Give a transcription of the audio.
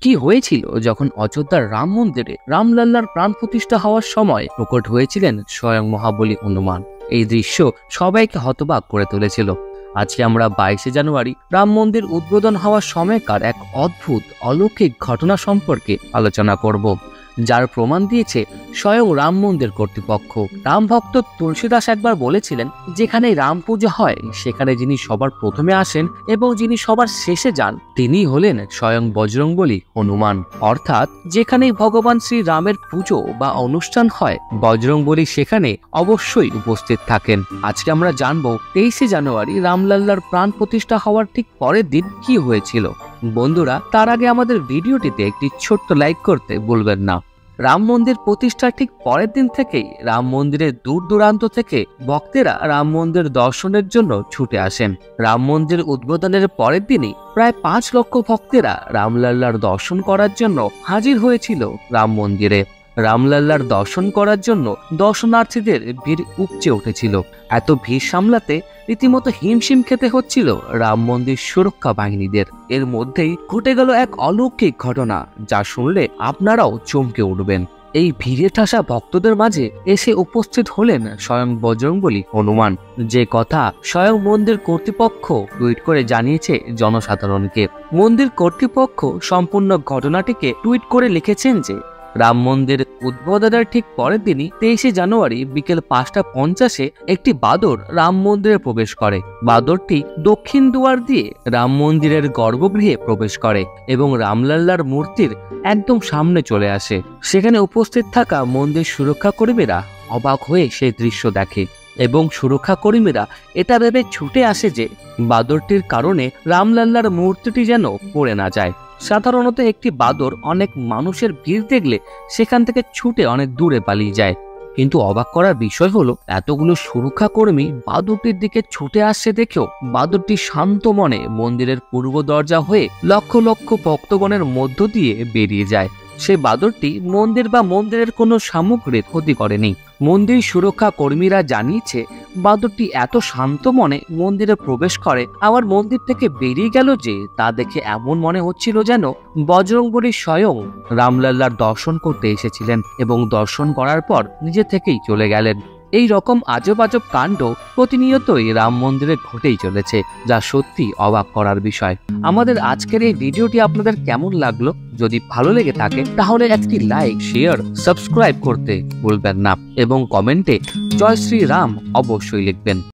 কি হয়েছিল যখন অযোধ্যার রাম মন্দিরে রামলাল্লার প্রাণ প্রতিষ্ঠা হওয়ার সময় প্রকট হয়েছিলেন স্বয়ং মহাবলী হনুমান। এই দৃশ্য সবাইকে হতবাক করে তুলেছিল। আজকে আমরা 22শে জানুয়ারি রাম মন্দির উদ্বোধন হওয়ার সময়কার এক অদ্ভুত অলৌকিক ঘটনা সম্পর্কে আলোচনা করব, যার প্রমাণ দিয়েছে স্বয়ং রাম মন্দির কর্তৃপক্ষ। রাম ভক্ত তুলসীদাস একবার বলেছিলেন, যেখানে রাম পুজো হয় সেখানে যিনি সবার প্রথমে আসেন এবং যিনি সবার শেষে যান তিনি হলেন স্বয়ং বজরংবলী হনুমান। অর্থাৎ যেখানেই ভগবান শ্রী রামের পুজো বা অনুষ্ঠান হয় বজরংবলী সেখানে অবশ্যই উপস্থিত থাকেন। আজকে আমরা জানবো 23শে জানুয়ারি রামলাল্লার প্রাণ প্রতিষ্ঠা হওয়ার ঠিক পরের দিন কি হয়েছিল। বন্ধুরা, তার আগে আমাদের ভিডিওটিতে একটি ছোট্ট লাইক করতে ভুলবেন না। রাম মন্দির প্রতিষ্ঠার ঠিক পরের দিন থেকেই রাম মন্দিরের দূর দূরান্ত থেকে ভক্তেরা রাম মন্দির দর্শনের জন্য ছুটে আসেন। রাম মন্দির উদ্বোধনের পরের দিনই প্রায় 5 লক্ষ ভক্তেরা রামলাল্লার দর্শন করার জন্য হাজির হয়েছিল রাম মন্দিরে। রামলাল্লার দর্শন করার জন্য দর্শনার্থীদের ভিড় উপচে উঠেছিল। এত ভিড় সামলাতে রীতিমতো হিমশিম খেতে হচ্ছিল রাম মন্দির সুরক্ষা বাহিনীদের। এর মধ্যেই ঘটে গেল এক অলৌকিক ঘটনা, যা শুনলে আপনারাও চমকে উঠবেন। এই ভিড়ে ঠাসা ভক্তদের মাঝে এসে উপস্থিত হলেন স্বয়ং বজরংবলী হনুমান, যে কথা স্বয়ং মন্দির কর্তৃপক্ষ টুইট করে জানিয়েছে জনসাধারণকে। মন্দির কর্তৃপক্ষ সম্পূর্ণ ঘটনাটিকে টুইট করে লিখেছেন যে রাম মন্দির উদ্বোধনের ঠিক পরের দিনই 23শে জানুয়ারি বিকেল 5:50-এ একটি বাদর রাম মন্দিরে প্রবেশ করে। বাদরটি দক্ষিণ দুয়ার দিয়ে রাম মন্দিরের গর্ভগৃহে প্রবেশ করে এবং রামলাল্লার মূর্তির একদম সামনে চলে আসে। সেখানে উপস্থিত থাকা মন্দির সুরক্ষা কর্মীরা অবাক হয়ে সেই দৃশ্য দেখে এবং সুরক্ষা কর্মীরা এটা ভেবে ছুটে আসে যে বাদরটির কারণে রামলাল্লার মূর্তিটি যেন পড়ে না যায়। সাধারণত একটি বাদর অনেক মানুষের ভিড় দেখলে সেখান থেকে ছুটে অনেক দূরে পালিয়ে যায়, কিন্তু অবাক করার বিষয় হলো এতগুলো সুরক্ষা কর্মী বাদরটির দিকে ছুটে আসছে দেখেও বাদরটি শান্ত মনে মন্দিরের পূর্ব দরজা হয়ে লক্ষ লক্ষ ভক্তগণের মধ্য দিয়ে বেরিয়ে যায়। সে বাদরটি মন্দির বা মন্দিরের কোনো সামগ্রীর ক্ষতি করেনি। মন্দির সুরক্ষা কর্মীরা জানিয়েছে বাদরটি এত শান্ত মনে মন্দিরে প্রবেশ করে আবার মন্দির থেকে বেরিয়ে গেল যে তা দেখে এমন মনে হচ্ছিল যেন বজরংবলী স্বয়ং রামলাল্লার দর্শন করতে এসেছিলেন এবং দর্শন করার পর নিজে থেকেই চলে গেলেন। এই রকম আজব আজব কাণ্ড প্রতিনিয়তই রাম মন্দিরে ঘটেই চলেছে, যা সত্যি অবাক করার বিষয়। আমাদের আজকের এই ভিডিওটি আপনাদের কেমন লাগলো? যদি ভালো লেগে থাকে তাহলে একটি লাইক, শেয়ার, সাবস্ক্রাইব করতে ভুলবেন না এবং কমেন্টে জয় শ্রী রাম অবশ্যই লিখবেন।